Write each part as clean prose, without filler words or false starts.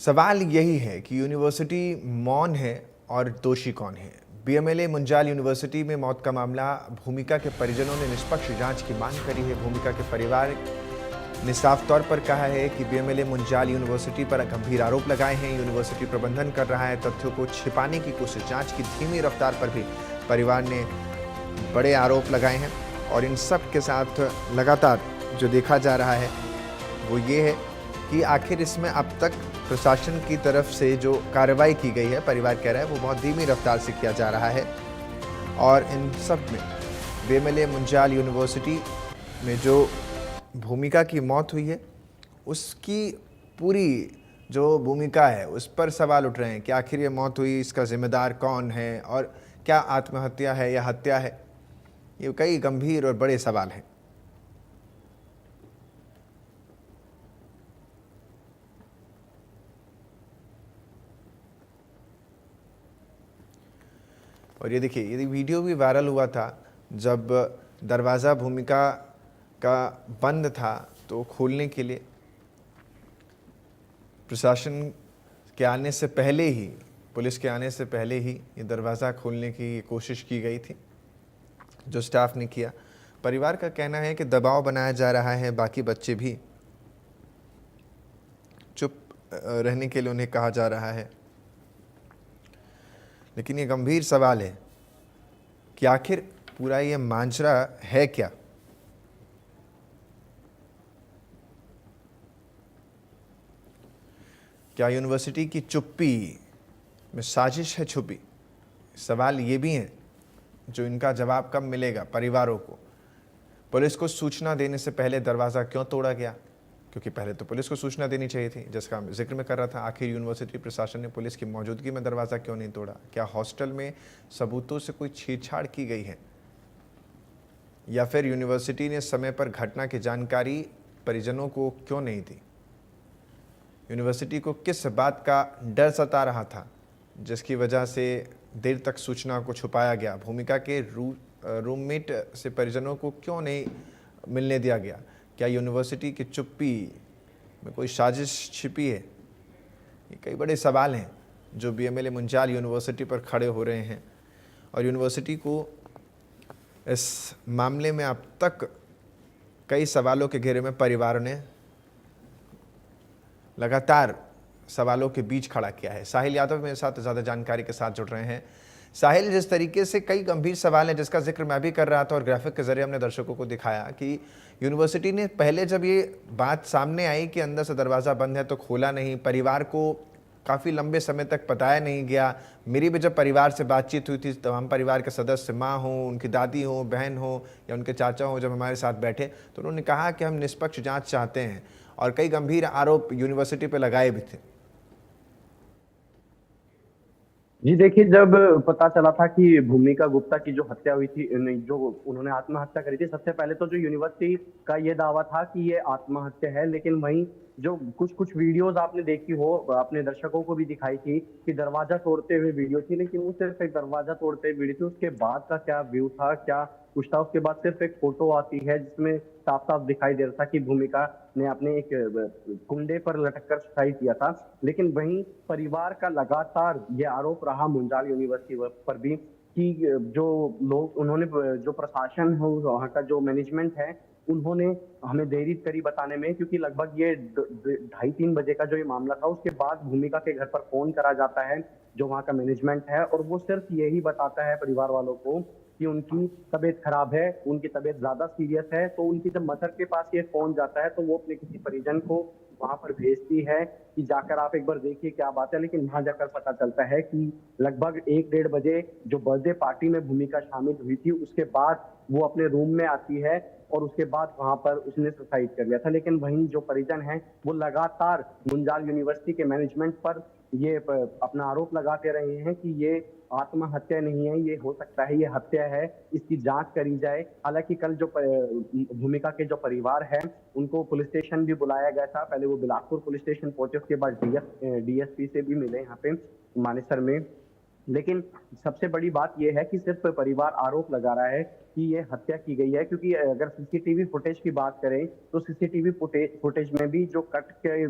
सवाल यही है कि यूनिवर्सिटी मौन है और दोषी कौन है। बीएमएलए मुंजाल यूनिवर्सिटी में मौत का मामला, भूमिका के परिजनों ने निष्पक्ष जांच की मांग करी है। भूमिका के परिवार ने साफ तौर पर कहा है कि बीएमएलए मुंजाल यूनिवर्सिटी पर गंभीर आरोप लगाए हैं। यूनिवर्सिटी प्रबंधन कर रहा है तथ्यों को छिपाने की कोशिश। जांच की धीमी रफ्तार पर भी परिवार ने बड़े आरोप लगाए हैं और इन सब के साथ लगातार जो देखा जा रहा है वो ये है कि आखिर इसमें अब तक प्रशासन की तरफ से जो कार्रवाई की गई है, परिवार कह रहा है वो बहुत धीमी रफ्तार से किया जा रहा है। और इन सब में बीएमएलए मुंजाल यूनिवर्सिटी में जो भूमिका की मौत हुई है उसकी पूरी जो भूमिका है उस पर सवाल उठ रहे हैं कि आखिर ये मौत हुई, इसका जिम्मेदार कौन है और क्या आत्महत्या है या हत्या है। ये कई गंभीर और बड़े सवाल हैं। और ये देखिए, ये वीडियो भी वायरल हुआ था जब दरवाज़ा भूमिका का बंद था तो खोलने के लिए प्रशासन के आने से पहले ही, पुलिस के आने से पहले ही ये दरवाज़ा खोलने की कोशिश की गई थी जो स्टाफ ने किया। परिवार का कहना है कि दबाव बनाया जा रहा है, बाकी बच्चे भी चुप रहने के लिए उन्हें कहा जा रहा है। लेकिन ये गंभीर सवाल है कि आखिर पूरा ये मांजरा है क्या। क्या यूनिवर्सिटी की चुप्पी में साजिश है छुपी? सवाल ये भी है जो इनका जवाब कब मिलेगा परिवारों को। पुलिस को सूचना देने से पहले दरवाज़ा क्यों तोड़ा गया? क्योंकि पहले तो पुलिस को सूचना देनी चाहिए थी, जिसका जिक्र मैं कर रहा था। आखिर यूनिवर्सिटी प्रशासन ने पुलिस की मौजूदगी में दरवाज़ा क्यों नहीं तोड़ा? क्या हॉस्टल में सबूतों से कोई छेड़छाड़ की गई है या फिर यूनिवर्सिटी ने समय पर घटना की जानकारी परिजनों को क्यों नहीं दी? यूनिवर्सिटी को किस बात का डर सता रहा था जिसकी वजह से देर तक सूचना को छुपाया गया? भूमिका के रूममेट से परिजनों को क्यों नहीं मिलने दिया गया? क्या यूनिवर्सिटी की चुप्पी में कोई साजिश छिपी है? ये कई बड़े सवाल हैं जो बीएमएलए मुंजाल यूनिवर्सिटी पर खड़े हो रहे हैं। और यूनिवर्सिटी को इस मामले में अब तक कई सवालों के घेरे में परिवार ने लगातार सवालों के बीच खड़ा किया है। साहिल यादव मेरे साथ ज़्यादा जानकारी के साथ जुड़ रहे हैं। साहिल, जिस तरीके से कई गंभीर सवाल हैं जिसका जिक्र मैं भी कर रहा था और ग्राफिक के जरिए हमने दर्शकों को दिखाया कि यूनिवर्सिटी ने पहले जब ये बात सामने आई कि अंदर से दरवाज़ा बंद है तो खोला नहीं, परिवार को काफ़ी लंबे समय तक बताया नहीं गया। मेरी भी जब परिवार से बातचीत हुई थी, तमाम परिवार के सदस्य, माँ हों, उनकी दादी हों, बहन हो या उनके चाचा हों, जब हमारे साथ बैठे तो उन्होंने कहा कि हम निष्पक्ष जाँच चाहते हैं और कई गंभीर आरोप यूनिवर्सिटी पर लगाए भी थे। जी देखिए, जब पता चला था कि भूमिका गुप्ता की जो हत्या हुई थी, नहीं, जो उन्होंने आत्महत्या करी थी, सबसे पहले तो जो यूनिवर्सिटी का ये दावा था कि ये आत्महत्या है। लेकिन वहीं जो कुछ कुछ वीडियोस आपने देखी हो, अपने दर्शकों को भी दिखाई थी कि दरवाजा तोड़ते हुए वीडियो थी, लेकिन वो सिर्फ एक दरवाजा तोड़ते हुए वीडियो थी। उसके बाद का क्या व्यू था, क्या कुछ था, उसके बाद सिर्फ एक फोटो आती है जिसमें साफ साफ दिखाई दे रहा था कि भूमिका ने अपने एक कुंडे पर लटककर सुसाइड किया था। लेकिन वहीं परिवार का लगातार ये आरोप रहा मुंजाल यूनिवर्सिटी पर भी कि जो लोग, उन्होंने, जो प्रशासन हो, वहाँ का जो मैनेजमेंट है, उन्होंने हमें देरी करी बताने में, क्योंकि लगभग ये 2:30-3 बजे का जो ये मामला था, उसके बाद भूमिका के घर पर फोन करा जाता है जो वहाँ का मैनेजमेंट है, और वो सिर्फ यही बताता है परिवार वालों को कि उनकी तबीयत खराब है, उनकी तबीयत ज्यादा सीरियस है। तो उनकी जब मदर के पास ये फोन जाता है तो वो अपने किसी परिजन को वहां पर भेजती है कि जाकर आप एक बार देखिए क्या बात है। लेकिन वहां जाकर पता चलता है कि लगभग 1-1:30 बजे जो बर्थडे पार्टी में भूमिका शामिल हुई थी, उसके बाद वो अपने रूम में आती है और उसके बाद वहां पर उसने सुसाइड कर लिया था। लेकिन वहीं जो परिजन हैं वो लगातार मुंजाल यूनिवर्सिटी के मैनेजमेंट पर ये अपना आरोप लगाते रहे हैं कि ये आत्महत्या नहीं है, ये हो सकता है ये हत्या है, इसकी जांच करी जाए। हालांकि कल जो भूमिका के जो परिवार है उनको पुलिस स्टेशन भी बुलाया गया था। पहले वो बिलासपुर पुलिस स्टेशन पहुंचे, उसके बाद डीएसपी से भी मिले यहाँ पे मानेसर में। लेकिन सबसे बड़ी बात यह है कि सिर्फ परिवार आरोप लगा रहा है कि ये हत्या की गई है, क्योंकि अगर सीसीटीवी फुटेज की बात करें तो सीसीटीवी फुटेज में भी जो कट के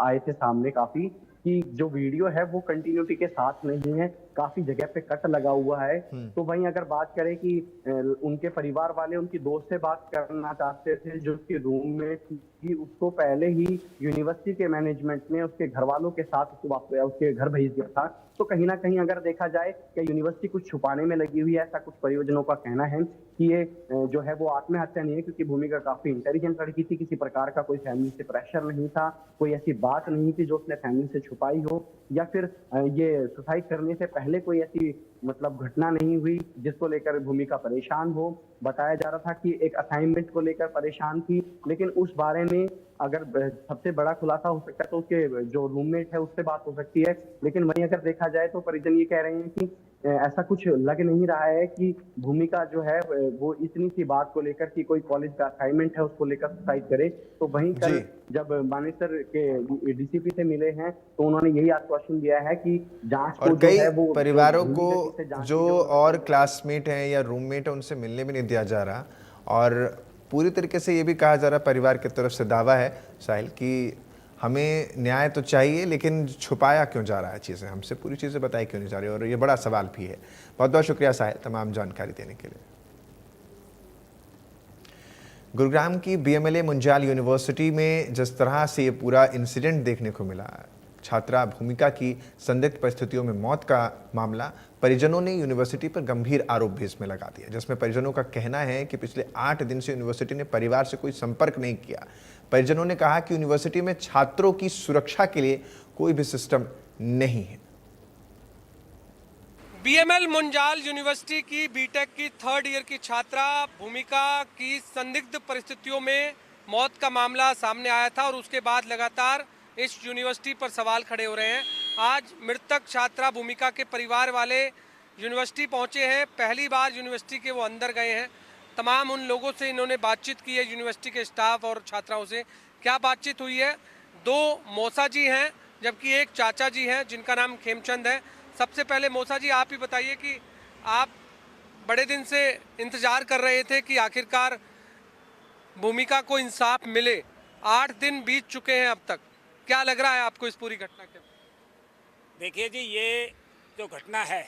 आए थे सामने काफी, कि जो वीडियो है वो कंटिन्यूटी के साथ नहीं है, काफी जगह पे कट लगा हुआ है। तो वहीं अगर बात करें कि उनके परिवार वाले उनकी दोस्त से बात करना चाहते थे जो कि रूममेट थी, उसको पहले ही यूनिवर्सिटी के मैनेजमेंट ने उसके घर वालों के साथ उसके घर भेज दिया था। तो कहीं ना कहीं अगर देखा जाए कि यूनिवर्सिटी कुछ छुपाने में लगी हुई है, ऐसा कुछ परियोजनों का कहना है कि ये जो है वो आत्महत्या नहीं है, क्योंकि भूमिका काफी इंटेलिजेंट लड़की थी, किसी प्रकार का कोई फैमिली से प्रेशर नहीं था, कोई ऐसी बात नहीं थी जो उसने फैमिली से छुपाई हो, या फिर ये सुसाइड करने से पहले कोई ऐसी मतलब घटना नहीं हुई जिसको लेकर भूमिका परेशान हो। बताया जा रहा था कि एक असाइनमेंट को लेकर परेशान थी, लेकिन उस बारे में अगर सबसे बड़ा खुलासा हो सकता है तो उसके जो रूममेट है उससे बात हो सकती है। लेकिन वहीं अगर देखा जाए तो परिजन ये कह रहे हैं कि ऐसा कुछ लग नहीं रहा है कि भूमिका जो है वो इतनी सी बात को लेकर कि कोई कॉलेज का असाइनमेंट है उसको लेकर सुसाइड करे। तो वहीं कल जब मानेसर के डीसीपी से मिले हैं तो उन्होंने यही आश्वासन दिया है कि जांच और को जो कई है वो परिवारों धीमी को गति से जांच जो की जरूरत और है। क्लासमेट हैं या रूममेट हैं उनसे मिलने भी नहीं दिया जा रहा, और पूरी तरीके से ये भी कहा जा रहा, परिवार की तरफ से दावा है साहिल कि हमें न्याय तो चाहिए लेकिन छुपाया क्यों जा रहा है चीज़ें, हमसे पूरी चीज़ें बताई क्यों नहीं जा रही, और ये बड़ा सवाल भी है। बहुत बहुत शुक्रिया साहिल तमाम जानकारी देने के लिए। गुरुग्राम की बीएमएलए मुंजाल यूनिवर्सिटी में जिस तरह से ये पूरा इंसिडेंट देखने को मिला, छात्रा भूमिका की संदिग्ध परिस्थितियों में मौत का मामला, परिजनों ने यूनिवर्सिटी पर गंभीर आरोप भी इसमें लगा दिया, जिसमें परिजनों का कहना है कि पिछले 8 दिन से यूनिवर्सिटी ने परिवार से कोई संपर्क नहीं किया। परिजनों ने कहा कि यूनिवर्सिटी में छात्रों की सुरक्षा के लिए कोई भी सिस्टम नहीं है। बीएमएल मुंजाल यूनिवर्सिटी की बीटेक की 3rd ईयर की छात्रा भूमिका की संदिग्ध परिस्थितियों में मौत का मामला सामने आया था और उसके बाद लगातार इस यूनिवर्सिटी पर सवाल खड़े हो रहे हैं। आज मृतक छात्रा भूमिका के परिवार वाले यूनिवर्सिटी पहुंचे हैं, पहली बार यूनिवर्सिटी के वो अंदर गए हैं। तमाम उन लोगों से इन्होंने बातचीत की है, यूनिवर्सिटी के स्टाफ और छात्राओं से। क्या बातचीत हुई है? 2 मौसा जी हैं जबकि एक चाचा जी हैं जिनका नाम खेमचंद है। सबसे पहले मौसा जी आप ही बताइए कि आप बड़े दिन से इंतजार कर रहे थे कि आखिरकार भूमिका को इंसाफ मिले, 8 दिन बीत चुके हैं अब तक, क्या लग रहा है आपको इस पूरी घटना के? देखिए जी, ये जो घटना है,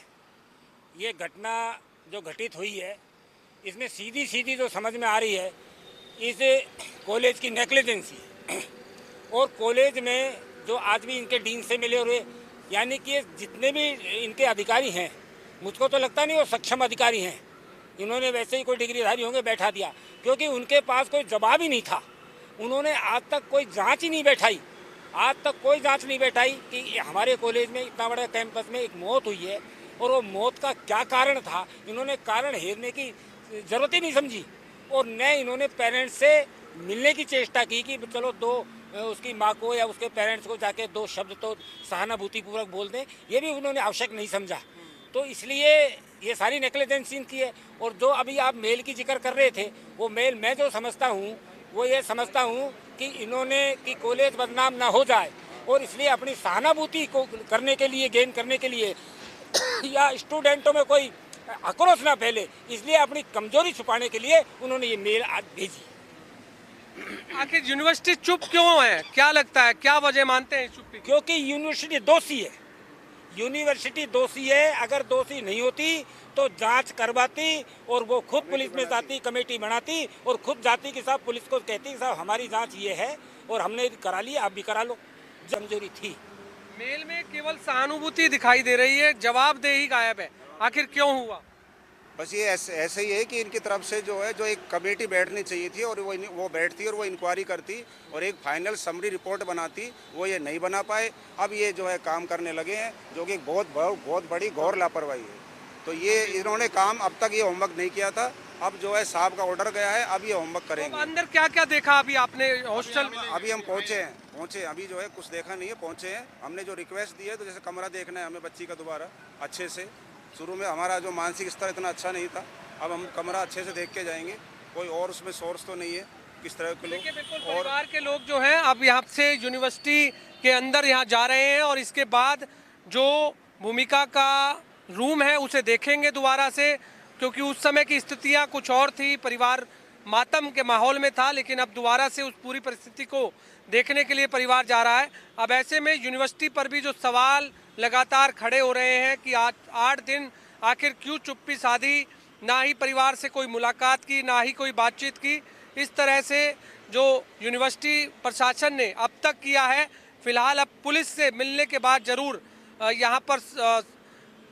ये घटना जो घटित हुई है, इसमें सीधी सीधी जो समझ में आ रही है इस कॉलेज की नेग्लिजेंसी और कॉलेज में जो आज भी इनके डीन से मिले हुए, यानी कि जितने भी इनके अधिकारी हैं, मुझको तो लगता नहीं वो सक्षम अधिकारी हैं। इन्होंने वैसे ही कोई डिग्रीधारी होंगे बैठा दिया, क्योंकि उनके पास कोई जवाब ही नहीं था। उन्होंने आज तक कोई जांच ही नहीं बैठाई, आज तक कोई जांच नहीं बैठाई कि हमारे कॉलेज में इतना बड़ा कैंपस में एक मौत हुई है और वो मौत का क्या कारण था। इन्होंने कारण हेरने की ज़रूरत ही नहीं समझी और न इन्होंने पेरेंट्स से मिलने की चेष्टा की कि चलो उसकी माँ को या उसके पेरेंट्स को जाके 2 शब्द तो सहानुभूतिपूर्वक बोल दें, ये भी उन्होंने आवश्यक नहीं समझा। तो इसलिए ये सारी नेग्लिजेंसी की है। और जो अभी आप मेल की जिक्र कर रहे थे, वो मेल मैं जो समझता हूँ वो ये समझता हूँ कि इन्होंने कि कॉलेज बदनाम ना हो जाए और इसलिए अपनी सहानुभूति को करने के लिए, गेन करने के लिए या स्टूडेंटों में कोई आक्रोश ना फैले, इसलिए अपनी कमजोरी छुपाने के लिए उन्होंने ये मेल आज भेजी। आखिर यूनिवर्सिटी चुप क्यों है? क्या लगता है, क्या वजह मानते हैं चुप्पी? क्योंकि यूनिवर्सिटी दोषी है। यूनिवर्सिटी दोषी है। अगर दोषी नहीं होती तो जांच करवाती और वो खुद पुलिस में जाती, कमेटी बनाती और खुद जाती कि साहब पुलिस को कहती कि साहब हमारी जांच ये है और हमने करा ली, आप भी करा लो। कमजोरी थी। मेल में केवल सहानुभूति दिखाई दे रही है, जवाबदेही गायब है। आखिर क्यों हुआ? बस ये ऐसे ही है कि इनकी तरफ से जो है, जो एक कमेटी बैठनी चाहिए थी और वो बैठती और वो इंक्वायरी करती और एक फाइनल समरी रिपोर्ट बनाती, वो ये नहीं बना पाए। अब ये जो है काम करने लगे हैं, जो कि बहुत बड़ी घोर लापरवाही है। तो ये इन्होंने काम अब तक ये होमवर्क नहीं किया था, अब जो है साहब का ऑर्डर गया है, अब ये होमवर्क करेंगे। तो अंदर क्या क्या देखा अभी आपने हॉस्टल? अभी हम पहुँचे अभी जो है कुछ देखा नहीं है, पहुँचे हैं। हमने जो रिक्वेस्ट दी है, तो जैसे कमरा देखना है हमें बच्ची का दोबारा अच्छे से। शुरू में हमारा जो मानसिक स्तर इतना अच्छा नहीं था, अब हम कमरा अच्छे से देख के जाएंगे। कोई और उसमें सोर्स तो नहीं है किस तरह के लोग। और परिवार के लोग जो हैं अब यहाँ से यूनिवर्सिटी के अंदर यहाँ जा रहे हैं और इसके बाद जो भूमिका का रूम है उसे देखेंगे दोबारा से, क्योंकि उस समय की स्थितियाँ कुछ और थी, परिवार मातम के माहौल में था, लेकिन अब दोबारा से उस पूरी परिस्थिति को देखने के लिए परिवार जा रहा है। अब ऐसे में यूनिवर्सिटी पर भी जो सवाल लगातार खड़े हो रहे हैं कि आज 8 दिन आखिर क्यों चुप्पी साधी, ना ही परिवार से कोई मुलाकात की, ना ही कोई बातचीत की। इस तरह से जो यूनिवर्सिटी प्रशासन ने अब तक किया है, फिलहाल अब पुलिस से मिलने के बाद जरूर यहाँ पर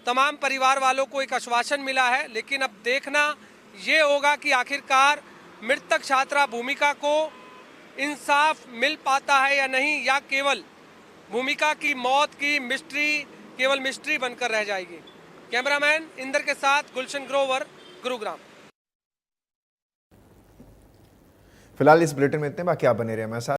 तमाम परिवार वालों को एक आश्वासन मिला है, लेकिन अब देखना ये होगा कि आखिरकार मृतक छात्रा भूमिका को इंसाफ मिल पाता है या नहीं, या केवल भूमिका की मौत की मिस्ट्री केवल मिस्ट्री बनकर रह जाएगी। कैमरामैन इंदर के साथ गुलशन ग्रोवर, गुरुग्राम। फिलहाल इस बुलेटिन में इतने, बाकी आप बने रहे हमारे साथ।